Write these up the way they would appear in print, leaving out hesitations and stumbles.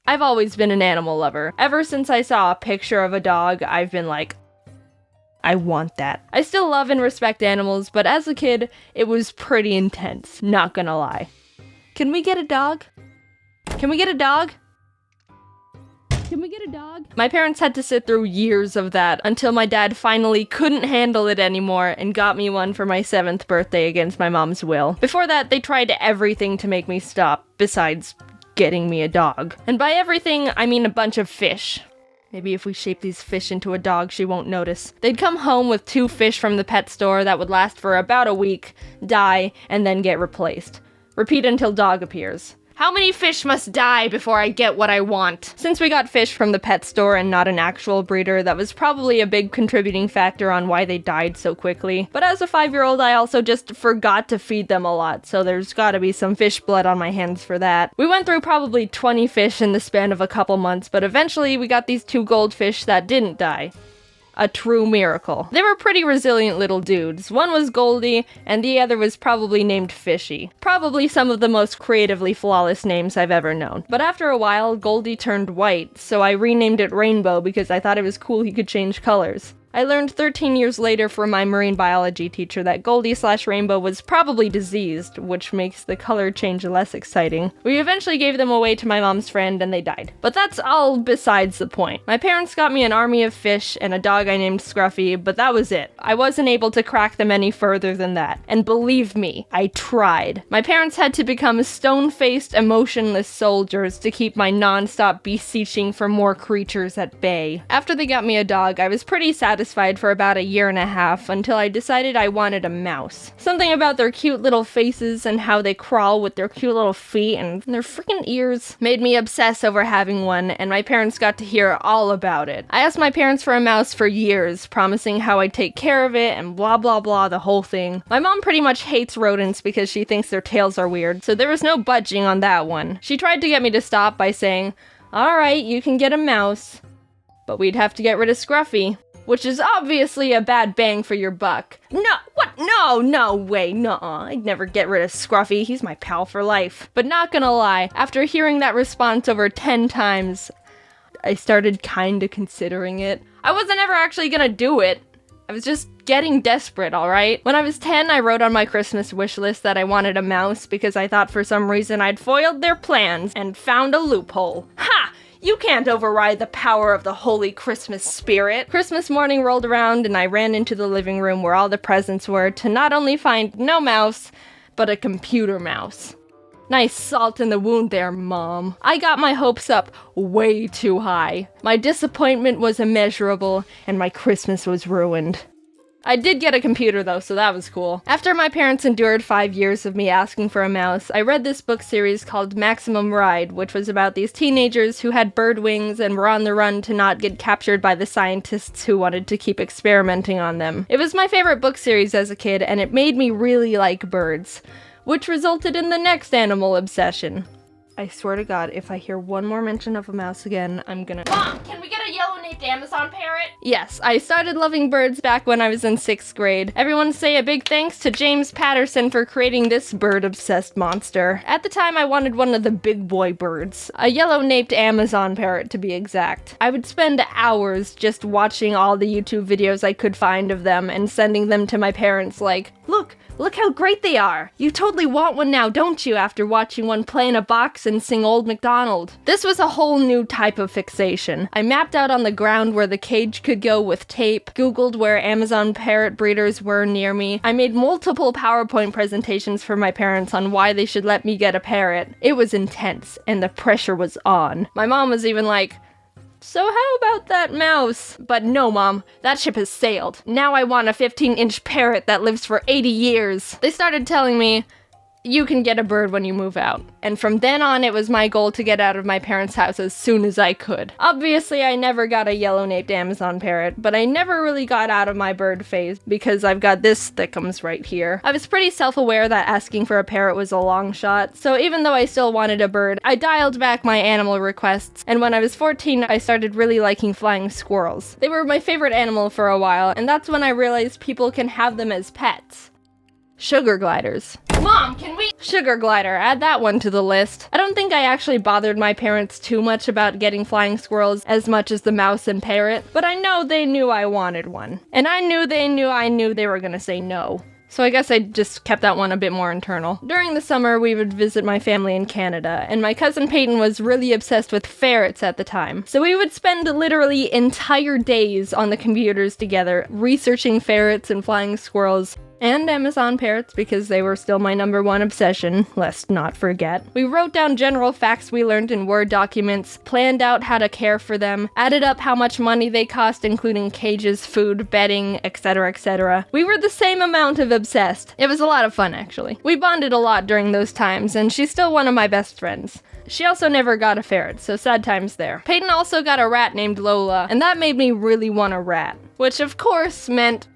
I've always been an animal lover. Ever since I saw a picture of a dog, I've been like, I want that. I still love and respect animals, but as a kid, it was pretty intense, not gonna lie. Can we get a dog? Can we get a dog? Can we get a dog? My parents had to sit through years of that until my dad finally couldn't handle it anymore and got me one for my 7th birthday against my mom's will. Before that, they tried everything to make me stop, besides getting me a dog. And by everything, I mean a bunch of fish. Maybe if we shape these fish into a dog, she won't notice. They'd come home with 2 fish from the pet store that would last for about a week, die, and then get replaced. Repeat until dog appears. How many fish must die before I get what I want? Since we got fish from the pet store and not an actual breeder, that was probably a big contributing factor on why they died so quickly. But as a 5-year-old, I also just forgot to feed them a lot, so there's gotta be some fish blood on my hands for that. We went through probably 20 fish in the span of a couple months, but eventually we got these 2 goldfish that didn't die. A true miracle. They were pretty resilient little dudes. One was Goldie, and the other was probably named Fishy. Probably some of the most creatively flawless names I've ever known. But after a while, Goldie turned white, so I renamed it Rainbow because I thought it was cool he could change colors. I learned 13 years later from my marine biology teacher that Goldie/Rainbow was probably diseased, which makes the color change less exciting. We eventually gave them away to my mom's friend and they died. But that's all besides the point. My parents got me an army of fish and a dog I named Scruffy, but that was it. I wasn't able to crack them any further than that. And believe me, I tried. My parents had to become stone-faced, emotionless soldiers to keep my non-stop beseeching for more creatures at bay. After they got me a dog, I was pretty satisfied for about a year and a half until I decided I wanted a mouse. Something about their cute little faces and how they crawl with their cute little feet and their freaking ears made me obsess over having one, and my parents got to hear all about it. I asked my parents for a mouse for years, promising how I'd take care of it and blah blah blah, the whole thing. My mom pretty much hates rodents because she thinks their tails are weird, so there was no budging on that one. She tried to get me to stop by saying, "Alright, you can get a mouse, but we'd have to get rid of Scruffy." Which is obviously a bad bang for your buck. No, what? No way, nuh-uh. I'd never get rid of Scruffy, he's my pal for life. But not gonna lie, after hearing that response over 10 times, I started kinda considering it. I wasn't ever actually gonna do it. I was just getting desperate, alright? When I was 10, I wrote on my Christmas wish list that I wanted a mouse because I thought for some reason I'd foiled their plans and found a loophole. Ha! You can't override the power of the holy Christmas spirit. Christmas morning rolled around and I ran into the living room where all the presents were to not only find no mouse, but a computer mouse. Nice salt in the wound there, Mom. I got my hopes up way too high. My disappointment was immeasurable and my Christmas was ruined. I did get a computer though, so that was cool. After my parents endured 5 years of me asking for a mouse, I read this book series called Maximum Ride, which was about these teenagers who had bird wings and were on the run to not get captured by the scientists who wanted to keep experimenting on them. It was my favorite book series as a kid, and it made me really like birds, which resulted in the next animal obsession. I swear to God, if I hear one more mention of a mouse again, I'm gonna— Mom, can we get a yellow-naped Amazon parrot? Yes, I started loving birds back when I was in 6th grade. Everyone say a big thanks to James Patterson for creating this bird-obsessed monster. At the time, I wanted one of the big boy birds. A yellow-naped Amazon parrot, to be exact. I would spend hours just watching all the YouTube videos I could find of them and sending them to my parents like, Look how great they are! You totally want one now, don't you, after watching one play in a box and sing Old MacDonald? This was a whole new type of fixation. I mapped out on the ground where the cage could go with tape, googled where Amazon parrot breeders were near me. I made multiple PowerPoint presentations for my parents on why they should let me get a parrot. It was intense, and the pressure was on. My mom was even like, "So how about that mouse?" But no, Mom, that ship has sailed. Now I want a 15-inch parrot that lives for 80 years. They started telling me, "You can get a bird when you move out." And from then on, it was my goal to get out of my parents' house as soon as I could. Obviously, I never got a yellow-naped Amazon parrot, but I never really got out of my bird phase because I've got this thickums right here. I was pretty self-aware that asking for a parrot was a long shot, so even though I still wanted a bird, I dialed back my animal requests, and when I was 14, I started really liking flying squirrels. They were my favorite animal for a while, and that's when I realized people can have them as pets. Sugar gliders. Mom, can we— Sugar glider, add that one to the list. I don't think I actually bothered my parents too much about getting flying squirrels as much as the mouse and parrot, but I know they knew I wanted one. And I knew they were gonna say no. So I guess I just kept that one a bit more internal. During the summer, we would visit my family in Canada, and my cousin Peyton was really obsessed with ferrets at the time. So we would spend literally entire days on the computers together, researching ferrets and flying squirrels, and Amazon parrots because they were still my #1 obsession, let's not forget. We wrote down general facts we learned in Word documents, planned out how to care for them, added up how much money they cost including cages, food, bedding, etc, etc. We were the same amount of obsessed. It was a lot of fun actually. We bonded a lot during those times and she's still one of my best friends. She also never got a ferret, so sad times there. Peyton also got a rat named Lola, and that made me really want a rat. Which of course meant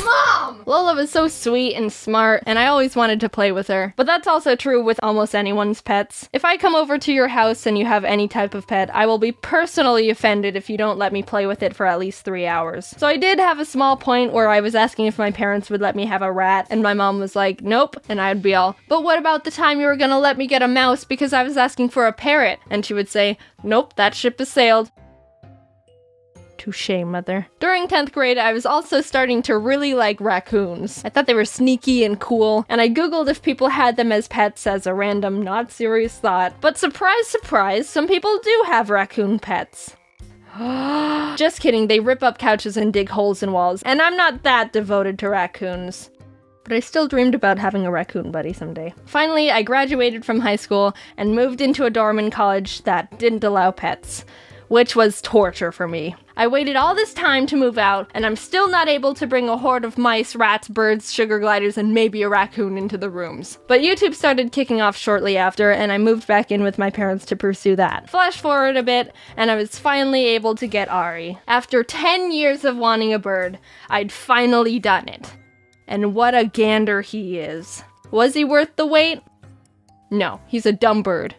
Mom! Lola was so sweet and smart, and I always wanted to play with her. But that's also true with almost anyone's pets. If I come over to your house and you have any type of pet, I will be personally offended if you don't let me play with it for at least 3 hours. So I did have a small point where I was asking if my parents would let me have a rat, and my mom was like, nope, and I'd be all, but what about the time you were gonna let me get a mouse because I was asking for a parrot? And she would say, nope, that ship has sailed. Touché, mother. During 10th grade, I was also starting to really like raccoons. I thought they were sneaky and cool, and I googled if people had them as pets as a random, not serious thought. But surprise, surprise, some people do have raccoon pets. Just kidding, they rip up couches and dig holes in walls, and I'm not that devoted to raccoons. But I still dreamed about having a raccoon buddy someday. Finally, I graduated from high school and moved into a dorm in college that didn't allow pets, which was torture for me. I waited all this time to move out, and I'm still not able to bring a horde of mice, rats, birds, sugar gliders, and maybe a raccoon into the rooms. But YouTube started kicking off shortly after, and I moved back in with my parents to pursue that. Flash forward a bit, and I was finally able to get Ari. After 10 years of wanting a bird, I'd finally done it. And what a gander he is. Was he worth the wait? No, he's a dumb bird.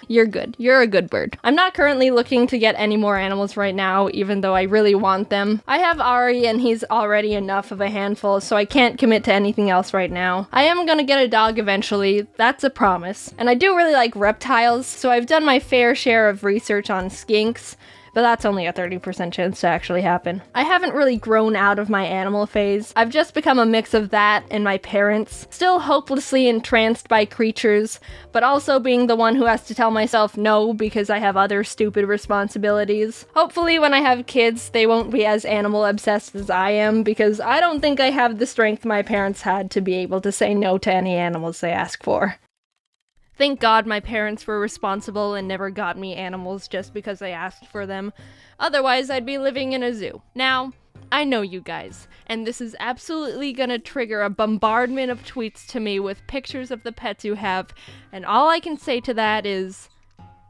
You're good. You're a good bird. I'm not currently looking to get any more animals right now, even though I really want them. I have Ari and he's already enough of a handful, so I can't commit to anything else right now. I am gonna get a dog eventually, that's a promise. And I do really like reptiles, so I've done my fair share of research on skinks, but that's only a 30% chance to actually happen. I haven't really grown out of my animal phase. I've just become a mix of that and my parents, still hopelessly entranced by creatures, but also being the one who has to tell myself no because I have other stupid responsibilities. Hopefully when I have kids, they won't be as animal obsessed as I am, because I don't think I have the strength my parents had to be able to say no to any animals they ask for. Thank God my parents were responsible and never got me animals just because I asked for them. Otherwise, I'd be living in a zoo. Now, I know you guys, and this is absolutely gonna trigger a bombardment of tweets to me with pictures of the pets you have, and all I can say to that is,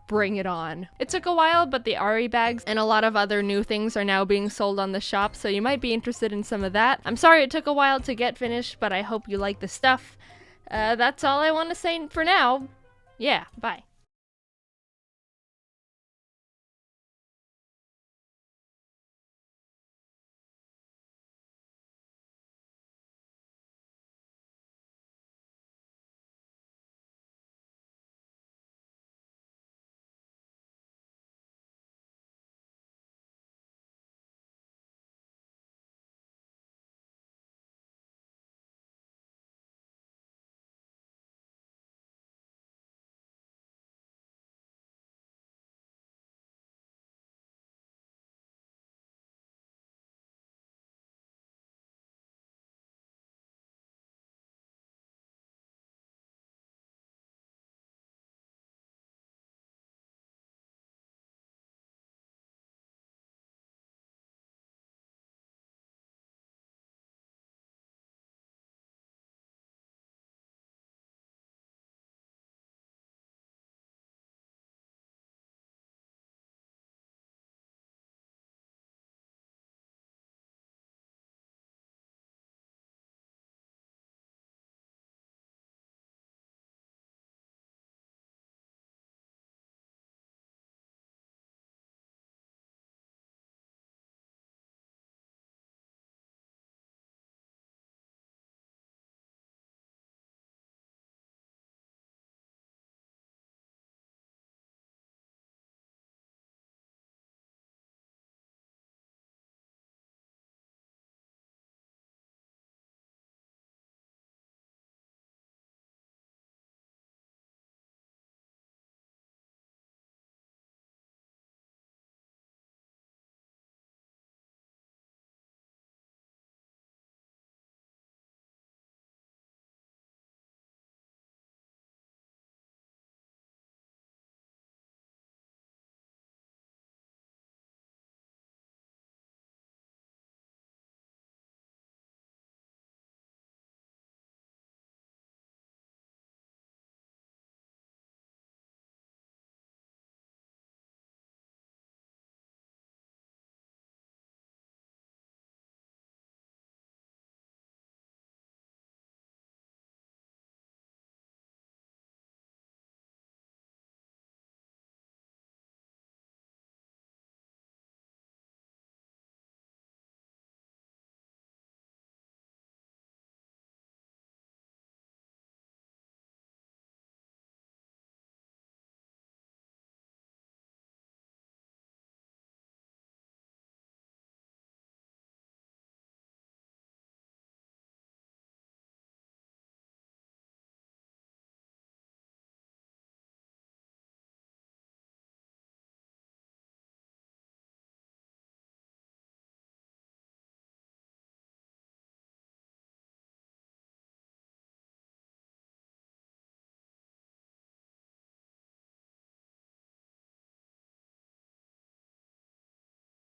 bring it on. It took a while, but the Ari bags and a lot of other new things are now being sold on the shop, so you might be interested in some of that. I'm sorry it took a while to get finished, but I hope you like the stuff. That's all I want to say for now. Yeah, bye.